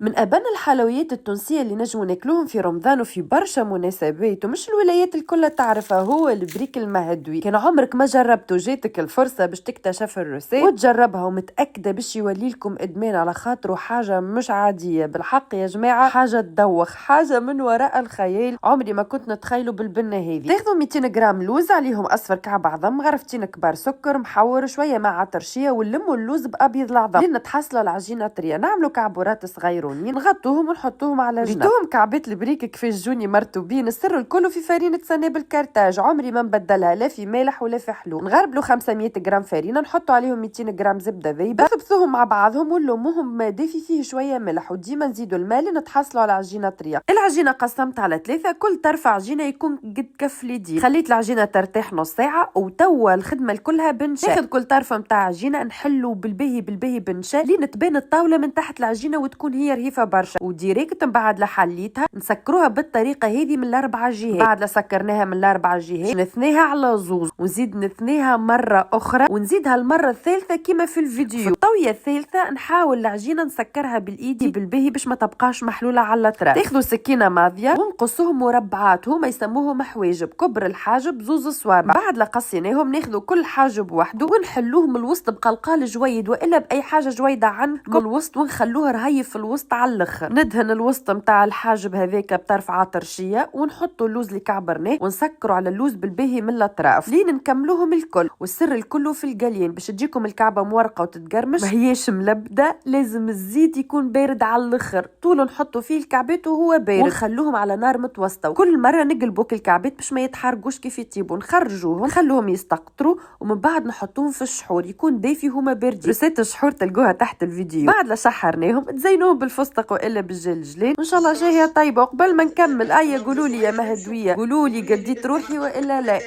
من أبن الحلويات التونسية اللي نجمو ناكلوهم في رمضان وفي برشا مناسبات ومش الولايات الكل تعرفها هو البريك المهدوي. كان عمرك ما جربته جاتك الفرصة باش تكتشف الروسيت وتجربها ومتأكدة باش يوليلكم إدمان على خاطره حاجة مش عادية بالحق يا جماعة، حاجة تدوخ، حاجة من وراء الخيال. عمري ما كنت نتخيلوا بالبنة هذه. تاخذوا 200 جرام لوز عليهم أصفر كعب عظم، غرفتين كبار سكر محور شوية مع عطرشية، ونلموا اللوز بأبيض العظم لين تحصلوا العجينة طرية. نعملوا كعبورات صغيرة نغطوهم ونحطوهم على جنب. ريتوهم كعبات البريك كيفاش جوني مرتوبين، السر الكل في فرينة سنابل كارتاج، عمري ما نبدلها لا في مالح ولا في حلو. نغربلو 500 جرام فرينة، نحطوا عليهم 200 جرام زبدة ذايبة، نخبثوهم مع بعضهم ونلموهم بماء دافي فيه شوية ملح، وديما نزيدوا الماء لنتحصلوا على عجينة طرية. العجينة قسمت على 3، كل طرف عجينة يكون قد كف اليدين. خليت العجينة ترتاح نص ساعة وتوا الخدمة كلها بنشا. ناخذ كل طرفة متاع عجينة نحلو بالباهي بنشا لين تبان الطاولة من تحت العجينة وتكون هي رهيفة برشا. وديريكت بعد لحليتها نسكروها بالطريقه هذه من ال4 جهات. بعد لا سكرناها من ال4 جهات نثنيها على زوز ونزيد نثنيها مره اخرى ونزيدها المره الثالثه كما في الفيديو. في الطويه الثالثه نحاول العجينه نسكرها بالايدي بالباهي باش ما تبقاش محلوله على الاطراف. تاخذوا سكينه ماضيه ونقصوهم مربعات، هما يسموهم حواجب، كبر الحاجب زوز صوابع. بعد لا قصيناهم ناخذوا كل حاجب وحده ونحلوه من الوسط بقلقال جويد والا باي حاجه جويده عنكم الوسط، ونخلوه رهيف في الوسط على الاخر. ندهن الوسط متاع الحاجب هذاك بطرف عطرشيه ونحطوا اللوز اللي كعبرناه ونسكروا على اللوز بالباهي من الاطراف لين نكملوهم الكل. والسر الكل في القليين باش تجيكم الكعبه مورقه وتتقرمش ما هيش ملبده، لازم الزيت يكون بارد على الاخر طول نحطوا فيه الكعبات وهو بارد ونخلوهم على نار متوسطه، وكل مره نقلبوا الكعبات باش ما يتحرقوش كيف يطيبوا. نخرجوهم نخلوهم يستقطروا ومن بعد نحطوهم في الشحور يكون دافي هما باردين. رسالة الشحور تلقوها تحت الفيديو. بعد لا شحرناهم تزينوهم بالفستق والا بالجلجلين وان شاء الله جايه طيبه. وقبل ما نكمل قولوا لي يا مهدويه، قولوا لي قديت روحي والا لا.